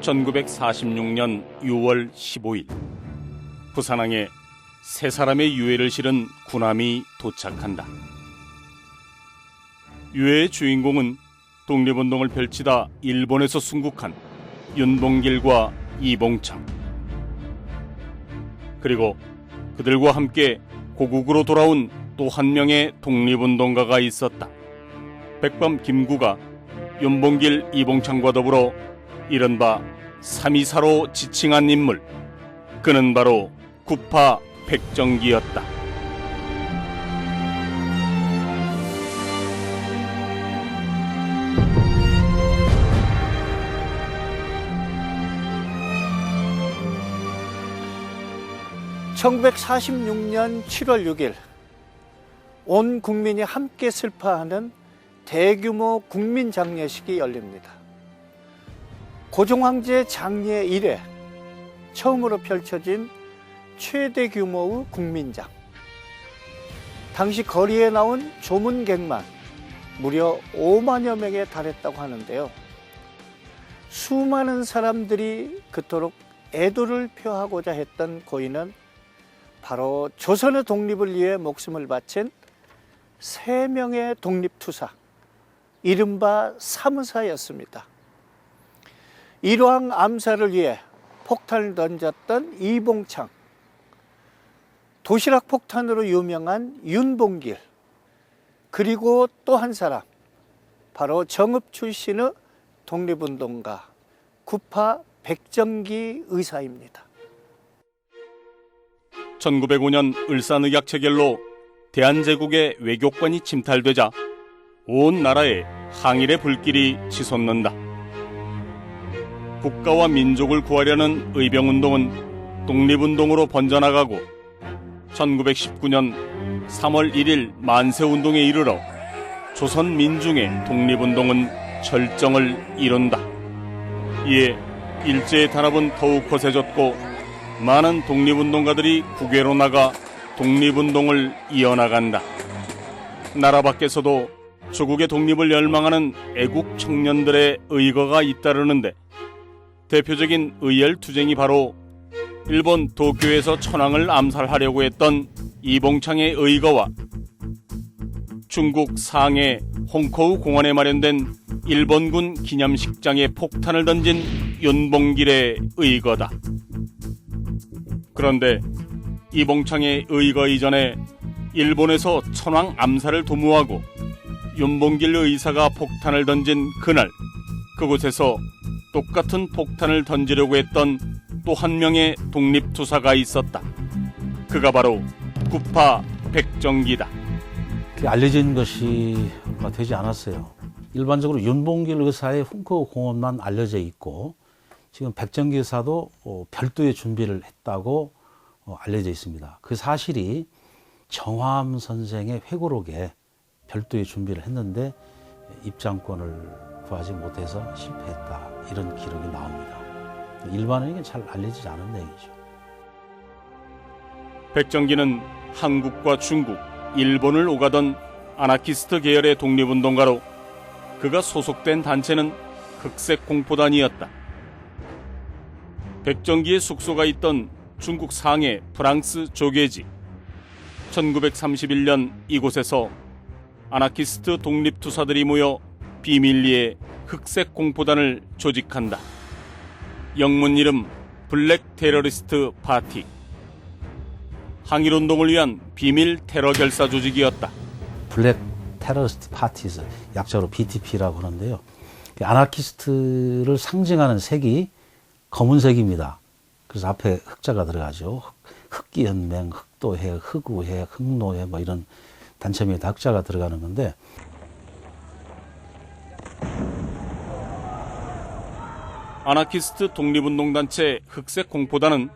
1946년 6월 15일 부산항에 세 사람의 유해를 실은 군함이 도착한다. 유해의 주인공은 독립운동을 펼치다 일본에서 순국한 윤봉길과 이봉창, 그리고 그들과 함께 고국으로 돌아온 또 한 명의 독립운동가가 있었다. 백범 김구가 윤봉길, 이봉창과 더불어 이른바 3.24로 지칭한 인물, 그는 바로 구파 백정기였다. (1946년 7월 6일) 온 국민이 함께 슬퍼하는 대규모 국민장례식이 열립니다. 고종황제 장례 이래 처음으로 펼쳐진 최대 규모의 국민장. 당시 거리에 나온 조문객만 무려 5만여 명에 달했다고 하는데요. 수많은 사람들이 그토록 애도를 표하고자 했던 고인은 바로 조선의 독립을 위해 목숨을 바친 3명의 독립투사, 이른바 삼의사였습니다. 일왕 암살을 위해 폭탄을 던졌던 이봉창, 도시락 폭탄으로 유명한 윤봉길, 그리고 또 한 사람, 바로 정읍 출신의 독립운동가 구파 백정기 의사입니다. 1905년 을사늑약 체결로 대한제국의 외교권이 침탈되자 온 나라에 항일의 불길이 치솟는다. 국가와 민족을 구하려는 의병운동은 독립운동으로 번져나가고 1919년 3월 1일 만세운동에 이르러 조선민중의 독립운동은 절정을 이룬다. 이에 일제의 탄압은 더욱 거세졌고 많은 독립운동가들이 국외로 나가 독립운동을 이어나간다. 나라 밖에서도 조국의 독립을 열망하는 애국 청년들의 의거가 잇따르는데 대표적인 의열투쟁이 바로 일본 도쿄에서 천황을 암살하려고 했던 이봉창의 의거와 중국 상해 홍커우 공원에 마련된 일본군 기념식장에 폭탄을 던진 윤봉길의 의거다. 그런데 이봉창의 의거 이전에 일본에서 천황 암살을 도모하고 윤봉길 의사가 폭탄을 던진 그날, 그곳에서 똑같은 폭탄을 던지려고 했던 또 한 명의 독립투사가 있었다. 그가 바로 구파 백정기다. 알려져 있는 것이 되지 않았어요. 일반적으로 윤봉길 의사의 홍커우 공원만 알려져 있고 지금 백정기 의사도 별도의 준비를 했다고 알려져 있습니다. 그 사실이 정화암 선생의 회고록에 별도의 준비를 했는데 입장권을 구하지 못해서 실패했다, 이런 기록이 나옵니다. 일반인에게 잘 알려지지 않은 내용이죠. 백정기는 한국과 중국, 일본을 오가던 아나키스트 계열의 독립운동가로 그가 소속된 단체는 흑색 공포단이었다. 백정기의 숙소가 있던 중국 상해 프랑스 조계지. 1931년 이곳에서 아나키스트 독립투사들이 모여 비밀리에 흑색 공포단을 조직한다. 영문 이름 블랙 테러리스트 파티. 항일운동을 위한 비밀 테러 결사 조직이었다. 블랙 테러리스트 파티즈, 약자로 BTP라고 하는데요. 아나키스트를 상징하는 색이 검은색입니다. 그래서 앞에 흑자가 들어가죠. 흑기연맹, 흑도회, 흑우회, 흑노회, 뭐 이런 단체명에 다 흑자가 들어가는 건데, 아나키스트 독립운동단체 흑색 공포단은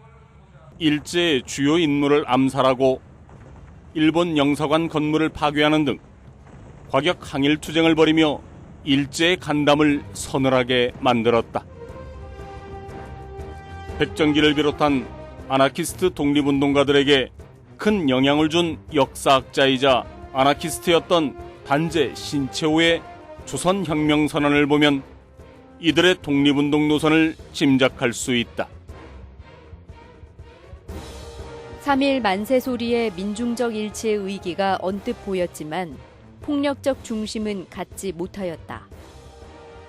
일제의 주요 인물을 암살하고 일본 영사관 건물을 파괴하는 등 과격 항일투쟁을 벌이며 일제의 간담을 서늘하게 만들었다. 백정기를 비롯한 아나키스트 독립운동가들에게 큰 영향을 준 역사학자이자 아나키스트였던 단재 신채호의 조선혁명선언을 보면 이들의 독립운동 노선을 짐작할 수 있다. 3.1 만세 소리에 민중적 일치의 의기가 언뜻 보였지만 폭력적 중심은 갖지 못하였다.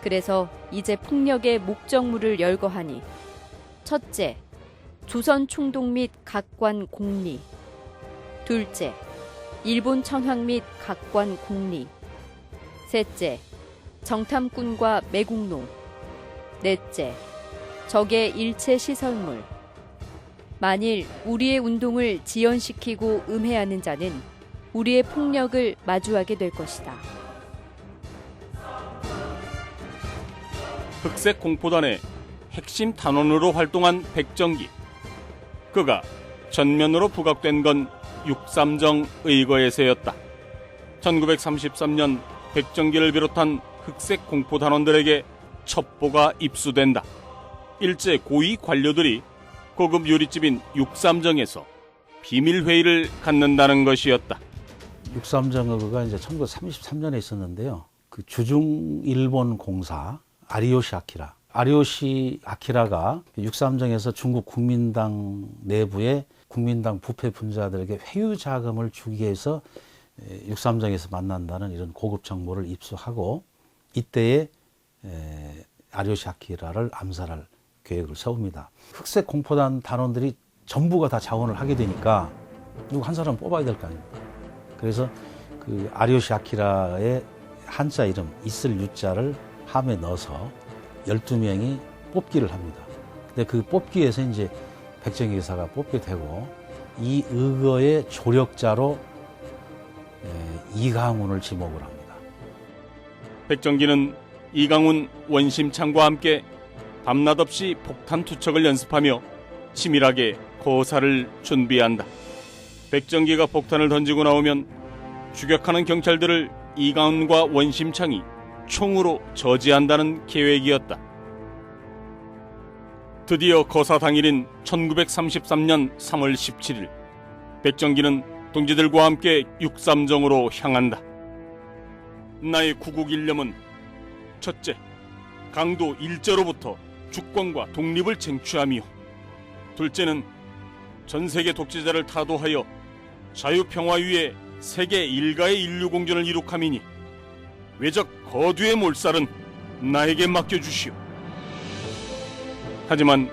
그래서 이제 폭력의 목적물을 열거하니 첫째, 조선 총독 및 각관 공리. 둘째, 일본 청학 및 각관 공리. 셋째, 정탐꾼과 매국노. 넷째, 적의 일체 시설물. 만일 우리의 운동을 지연시키고 음해하는 자는 우리의 폭력을 마주하게 될 것이다. 흑색 공포단의 핵심 단원으로 활동한 백정기. 그가 전면으로 부각된 건 6.3정 의거에서였다. 1933년 백정기를 비롯한 흑색 공포단원들에게 첩보가 입수된다. 일제 고위 관료들이 고급 요리집인 6.3정에서 비밀회의를 갖는다는 것이었다. 6.3정 의거가 이제 1933년에 있었는데요. 그 주중 일본 공사 아리요시 아키라. 아리요시 아키라가 6.3정에서 중국 국민당 내부의 국민당 부패 분자들에게 회유 자금을 주기 위해서 6.3정에서 만난다는 이런 고급 정보를 입수하고 이때에 아리요시 아키라를 암살할 계획을 세웁니다. 흑색 공포단 단원들이 전부가 다 자원을 하게 되니까 누구 한 사람 뽑아야 될 거 아닙니까? 그래서 그 아리요시 아키라의 한자 이름 있을 유자를 함에 넣어서 12명이 뽑기를 합니다. 근데 그 뽑기에서 이제 백정기 의사가 뽑게 되고 이 의거의 조력자로 이강훈을 지목을 합니다. 백정기는 이강훈, 원심창과 함께 밤낮 없이 폭탄 투척을 연습하며 치밀하게 거사를 준비한다. 백정기가 폭탄을 던지고 나오면 추격하는 경찰들을 이강훈과 원심창이 총으로 저지한다는 계획이었다. 드디어 거사 당일인 1933년 3월 17일 백정기는 동지들과 함께 6.3정으로 향한다. 나의 구국 일념은 첫째, 강도 일제로부터 주권과 독립을 쟁취하며 둘째는 전 세계 독재자를 타도하여 자유평화 위에 세계 일가의 인류공존을 이룩함이니 외적 거두의 몰살은 나에게 맡겨주시오. 하지만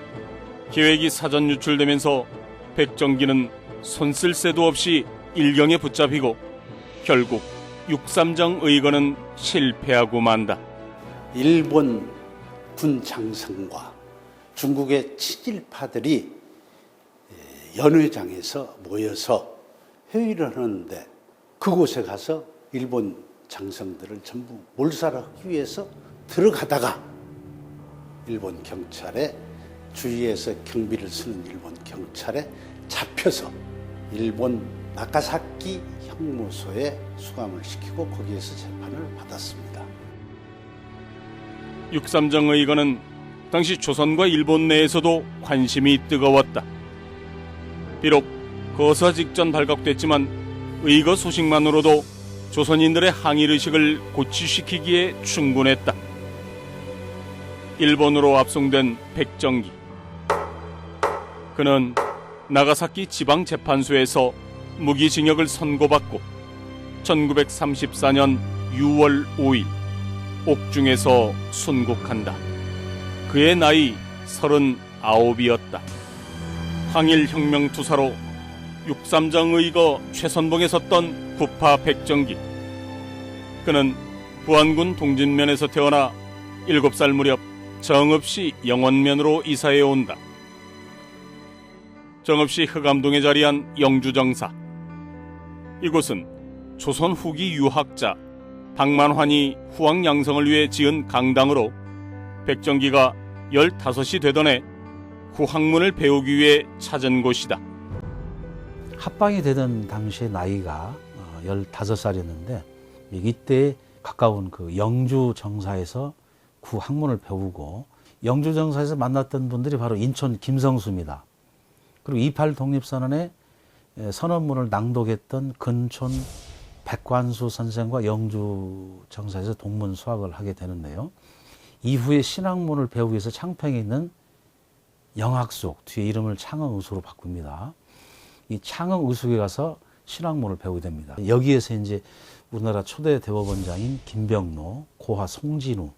계획이 사전 유출되면서 백정기는 손쓸 새도 없이 일경에 붙잡히고 결국 6.3정 의거는 실패하고 만다. 일본 군 장성과 중국의 친일파들이 연회장에서 모여서 회의를 하는데 그곳에 가서 일본 장성들을 전부 몰살하기 위해서 들어가다가 일본 경찰에 주위에서 경비를 쓰는 일본 경찰에 잡혀서 일본 나가사키 형무소에 수감을 시키고 거기에서 재판을 받았습니다. 6.3정 의거는 당시 조선과 일본 내에서도 관심이 뜨거웠다. 비록 거사 직전 발각됐지만 의거 소식만으로도 조선인들의 항일의식을 고취시키기에 충분했다. 일본으로 압송된 백정기. 그는 나가사키 지방재판소에서 무기징역을 선고받고 1934년 6월 5일 옥중에서 순국한다. 그의 나이 39이었다. 항일혁명 투사로 6.3정 의거 최선봉에 섰던 구파 백정기. 그는 부안군 동진면에서 태어나 7살 무렵 정읍시 영원면으로 이사해 온다. 정읍시 흑암동에 자리한 영주정사. 이곳은 조선 후기 유학자 박만환이 후학양성을 위해 지은 강당으로 백정기가 15이 되던 해 후학문을 배우기 위해 찾은 곳이다. 합방이 되던 당시의 나이가 15살이었는데 이때 가까운 그 영주 정사에서 구 학문을 배우고 영주 정사에서 만났던 분들이 바로 인천 김성수입니다. 그리고 28 독립선언의 선언문을 낭독했던 근촌 백관수 선생과 영주 정사에서 동문 수학을 하게 되는데요. 이후에 신학문을 배우기 위해서 창평에 있는 영학수옥, 뒤에 이름을 창흥의수로 바꿉니다. 이 창흥의수에 가서 신학문을 배우게 됩니다. 여기에서 이제 우리나라 초대 대법원장인 김병로, 고화 송진우,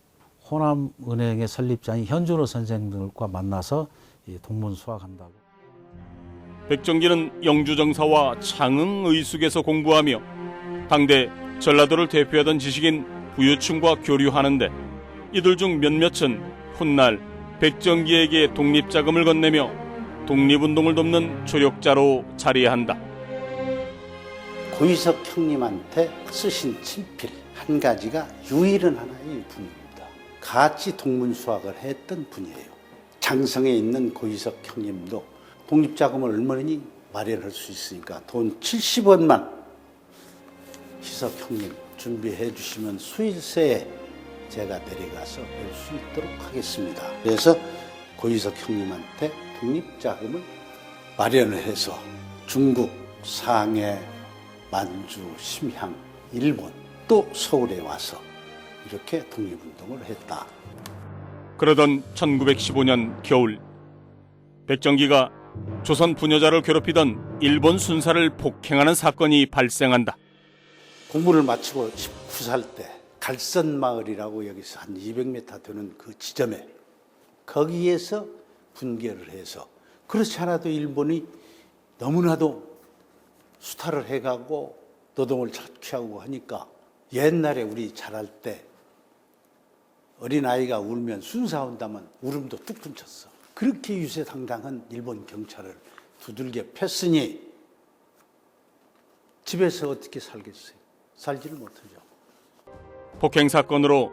호남은행의 설립자인 현준호 선생 등과 만나서 동문수학한다고. 백정기는 영주정사와 창흥의숙에서 공부하며 당대 전라도를 대표하던 지식인 부유층과 교류하는데 이들 중 몇몇은 훗날 백정기에게 독립자금을 건네며 독립운동을 돕는 조력자로 자리한다. 고이석 형님한테 쓰신 친필 한 가지가 유일한 하나의 분입니다. 같이 동문수학을 했던 분이에요. 장성에 있는 고이석 형님도 독립자금을 얼마니 마련할 수 있으니까 돈 70원만 희석 형님 준비해 주시면 수일세에 제가 내려가서 뵐 수 있도록 하겠습니다. 그래서 고이석 형님한테 독립자금을 마련을 해서 중국, 상해, 만주, 심향, 일본, 또 서울에 와서 이렇게 독립운동을 했다. 그러던 1915년 겨울, 백정기가 조선 부녀자를 괴롭히던 일본 순사를 폭행하는 사건이 발생한다. 공부를 마치고 19살 때 갈선마을이라고 여기서 한 200m 되는 그 지점에 거기에서 분개를 해서 그렇지 않아도 일본이 너무나도 수탈을 해가고 노동을 착취하고 하니까 옛날에 우리 자랄 때 어린아이가 울면 순사 온다면 울음도 뚝 끊쳤어. 그렇게 유세당당한 일본 경찰을 두들겨 팼으니 집에서 어떻게 살겠어요? 살지를 못하죠. 폭행 사건으로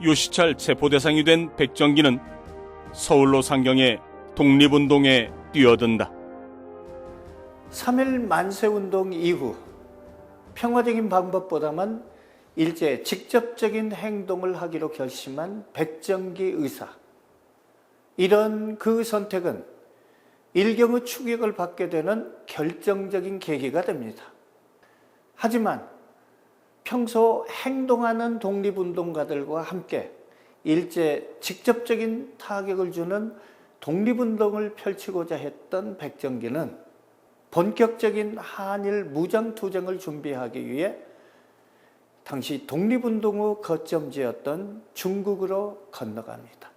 유시찰 체포 대상이 된 백정기는 서울로 상경해 독립운동에 뛰어든다. 3.1 만세운동 이후 평화적인 방법보다만 일제 직접적인 행동을 하기로 결심한 백정기 의사. 이런 그 선택은 일경의 추격을 받게 되는 결정적인 계기가 됩니다. 하지만 평소 행동하는 독립운동가들과 함께 일제 직접적인 타격을 주는 독립운동을 펼치고자 했던 백정기는 본격적인 한일 무장투쟁을 준비하기 위해 당시 독립운동의 거점지였던 중국으로 건너갑니다.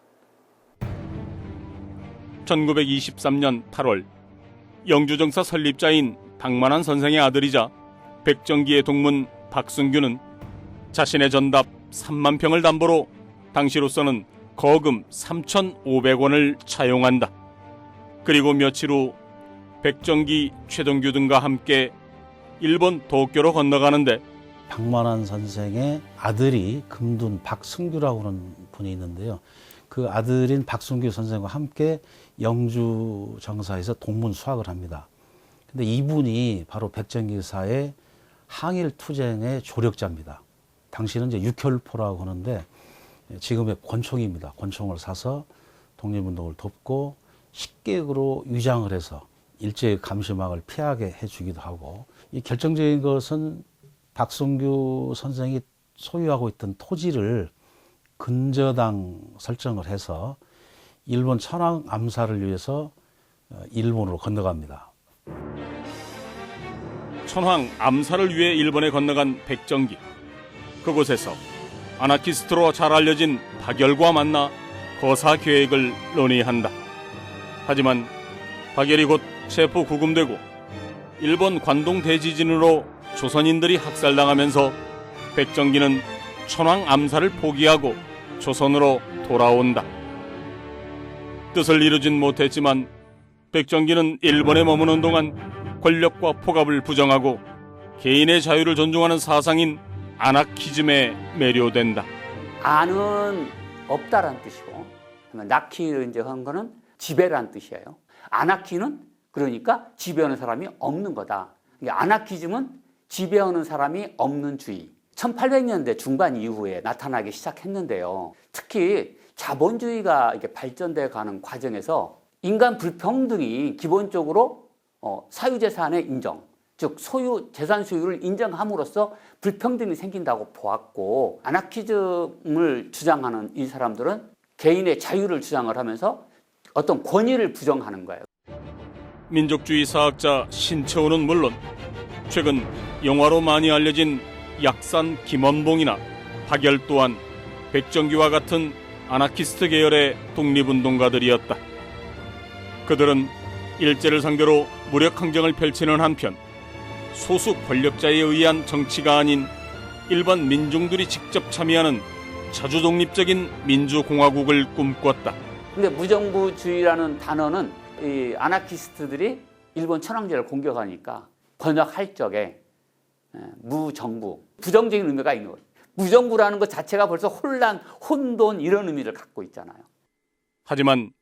1923년 8월 영주정사 설립자인 박만환 선생의 아들이자 백정기의 동문 박순규는 자신의 전답 3만 평을 담보로 당시로서는 거금 3,500원을 차용한다. 그리고 며칠 후 백정기, 최동규 등과 함께 일본 도쿄로 건너가는데 박만환 선생의 아들이 금둔 박승규라고 하는 분이 있는데요. 그 아들인 박승규 선생과 함께 영주 정사에서 동문 수학을 합니다. 근데 이분이 바로 백정기 의사의 항일 투쟁의 조력자입니다. 당시는 이제 육혈포라고 하는데 지금의 권총입니다. 권총을 사서 독립운동을 돕고 식객으로 위장을 해서 일제의 감시막을 피하게 해주기도 하고, 이 결정적인 것은 박승규 선생이 소유하고 있던 토지를 근저당 설정을 해서 일본 천황 암살을 위해서 일본으로 건너갑니다. 천황 암살을 위해 일본에 건너간 백정기. 그곳에서 아나키스트로 잘 알려진 박열과 만나 거사 계획을 논의한다. 하지만 박열이 곧 체포 구금되고 일본 관동 대지진으로 조선인들이 학살당하면서 백정기는 천황 암살을 포기하고 조선으로 돌아온다. 뜻을 이루진 못했지만 백정기는 일본에 머무는 동안 권력과 폭압을 부정하고 개인의 자유를 존중하는 사상인 아나키즘에 매료된다. 안은 없다라는 뜻이고, 나키를 이제 한 거는 지배라는 뜻이에요. 아나키는 그러니까 지배하는 사람이 없는 거다. 아나키즘은 지배하는 사람이 없는 주의. 1800년대 중반 이후에 나타나기 시작했는데요. 특히 자본주의가 이렇게 발전돼 가는 과정에서 인간 불평등이 기본적으로 사유재산의 인정, 즉 재산 소유를 인정함으로써 불평등이 생긴다고 보았고, 아나키즘을 주장하는 이 사람들은 개인의 자유를 주장을 하면서 어떤 권위를 부정하는 거예요. 민족주의 사학자 신채호는 물론 최근 영화로 많이 알려진 약산 김원봉이나 박열 또한 백정기와 같은 아나키스트 계열의 독립운동가들이었다. 그들은 일제를 상대로 무력항쟁을 펼치는 한편 소수 권력자에 의한 정치가 아닌 일반 민중들이 직접 참여하는 자주독립적인 민주공화국을 꿈꿨다. 근데 무정부주의라는 단어는 이 아나키스트들이 일본 천황제를 공격하니까 번역할 적에 무정부, 부정적인 의미가 있는 거예요. 무정부라는 것 자체가 벌써 혼란, 혼돈 이런 의미를 갖고 있잖아요. 하지만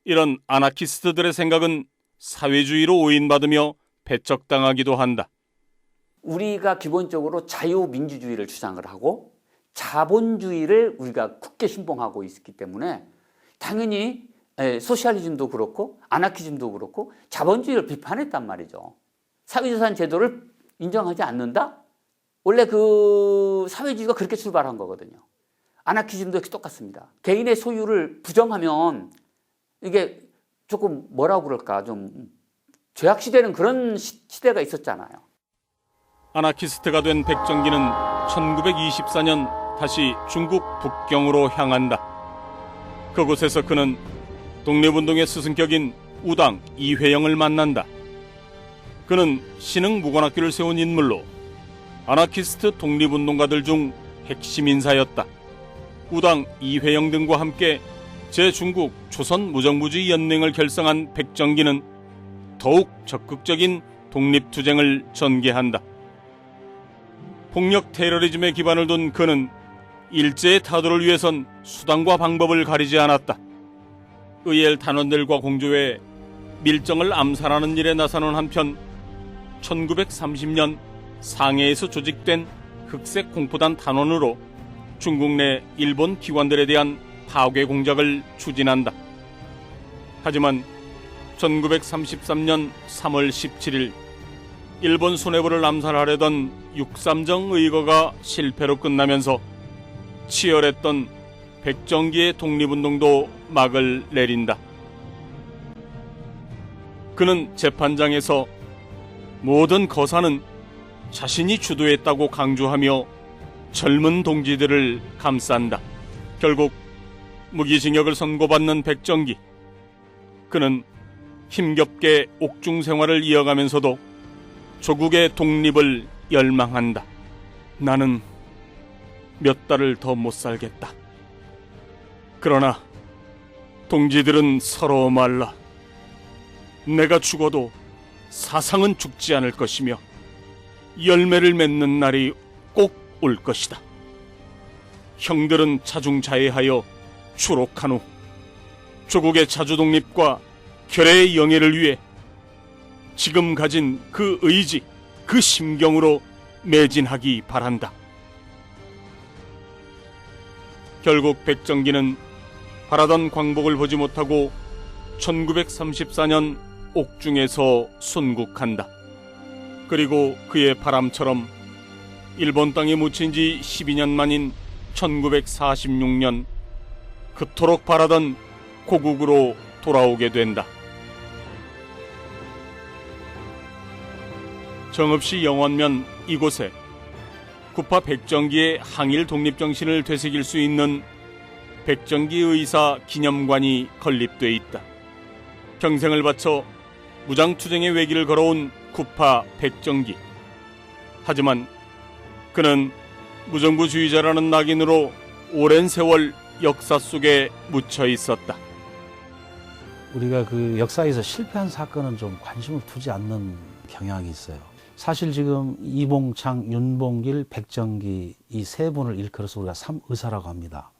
이런 아나키스트들의 생각은 사회주의로 오인받으며 배척당하기도 한다. 우리가 기본적으로 자유민주주의를 주장을 하고 자본주의를 우리가 굳게 신봉하고 있기 때문에 당연히 소셜리즘도 그렇고 아나키즘도 그렇고 자본주의를 비판했단 말이죠. 사회재산 제도를 인정하지 않는다? 원래 그 사회주의가 그렇게 출발한 거거든요. 아나키즘도 똑같습니다. 개인의 소유를 부정하면 이게 조금 뭐라고 그럴까, 좀 죄악시되는 그런 시대가 있었잖아요. 아나키스트가 된 백정기는 1924년 다시 중국 북경으로 향한다. 그곳에서 그는 독립운동의 스승격인 우당 이회영을 만난다. 그는 신흥무관학교를 세운 인물로 아나키스트 독립운동가들 중 핵심 인사였다. 우당 이회영 등과 함께 제중국 조선무정부주의 연맹을 결성한 백정기는 더욱 적극적인 독립투쟁을 전개한다. 폭력 테러리즘에 기반을 둔 그는 일제의 타도를 위해선 수단과 방법을 가리지 않았다. 의엘 단원들과 공조해 밀정을 암살하는 일에 나서는 한편 1930년 상해에서 조직된 흑색 공포단 단원으로 중국 내 일본 기관들에 대한 파괴 공작을 추진한다. 하지만 1933년 3월 17일 일본 수뇌부를 암살하려던 6.3정 의거가 실패로 끝나면서 치열했던 백정기의 독립운동도 막을 내린다. 그는 재판장에서 모든 거사는 자신이 주도했다고 강조하며 젊은 동지들을 감싼다. 결국 무기징역을 선고받는 백정기. 그는 힘겹게 옥중 생활을 이어가면서도 조국의 독립을 열망한다. 나는 몇 달을 더 못 살겠다. 그러나 동지들은 서러워 말라. 내가 죽어도 사상은 죽지 않을 것이며 열매를 맺는 날이 꼭 올 것이다. 형들은 자중자애하여 추록한 후 조국의 자주독립과 결의의 영예를 위해 지금 가진 그 의지, 그 심경으로 매진하기 바란다. 결국 백정기는 바라던 광복을 보지 못하고 1934년 옥중에서 순국한다. 그리고 그의 바람처럼 일본 땅에 묻힌 지 12년 만인 1946년 그토록 바라던 고국으로 돌아오게 된다. 정읍시 영원면 이곳에 구파 백정기의 항일 독립정신을 되새길 수 있는 백정기 의사 기념관이 건립돼 있다. 평생을 바쳐 무장투쟁의 외길을 걸어온 구파 백정기. 하지만 그는 무정부주의자라는 낙인으로 오랜 세월 역사 속에 묻혀 있었다. 우리가 그 역사에서 실패한 사건은 좀 관심을 두지 않는 경향이 있어요. 사실 지금 이봉창, 윤봉길, 백정기 이 세 분을 일컬어서 우리가 삼의사라고 합니다.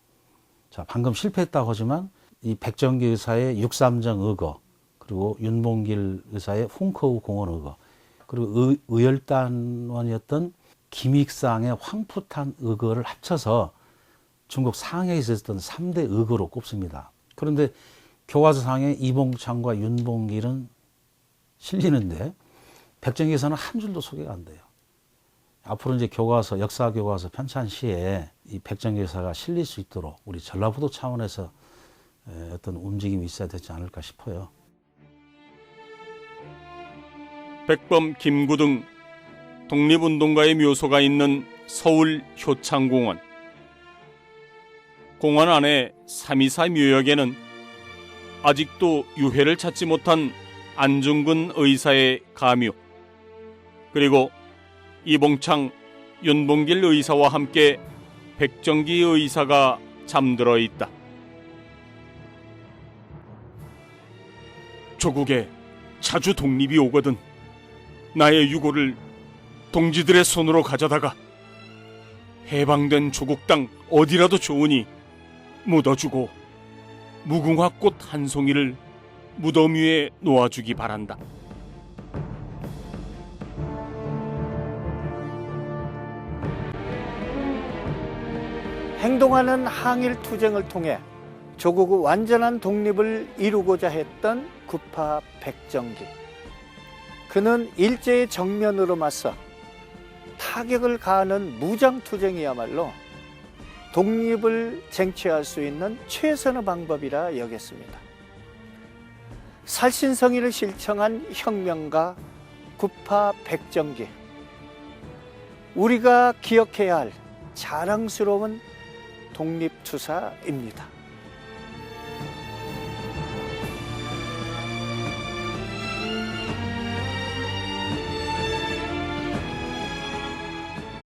자, 방금 실패했다고 하지만 이 백정기 의사의 6.3정 의거, 그리고 윤봉길 의사의 훈커우 공원 의거, 그리고 의열단원이었던 김익상의 황푸탄 의거를 합쳐서 중국 상해에서 있었던 3대 의거로 꼽습니다. 그런데 교과서상에 이봉창과 윤봉길은 실리는데 백정기에서는 한 줄도 소개가 안 돼요. 앞으로 이제 교과서, 역사 교과서 편찬 시에 이 백정기 의사가 실릴 수 있도록 우리 전라북도 차원에서 어떤 움직임이 있어야 되지 않을까 싶어요. 백범, 김구 등 독립운동가의 묘소가 있는 서울 효창공원. 공원 안에 324 묘역에는 아직도 유해를 찾지 못한 안중근 의사의 가묘, 그리고 이봉창, 윤봉길 의사와 함께 백정기 의사가 잠들어 있다. 조국에 자주 독립이 오거든 나의 유고를 동지들의 손으로 가져다가 해방된 조국 땅 어디라도 좋으니 묻어주고 무궁화 꽃 한 송이를 무덤 위에 놓아주기 바란다. 행동하는 항일 투쟁을 통해 조국의 완전한 독립을 이루고자 했던 구파 백정기. 그는 일제의 정면으로 맞서 타격을 가하는 무장투쟁이야말로 독립을 쟁취할 수 있는 최선의 방법이라 여겼습니다. 살신성의를 실천한 혁명가 구파 백정기. 우리가 기억해야 할 자랑스러운 독립투사입니다.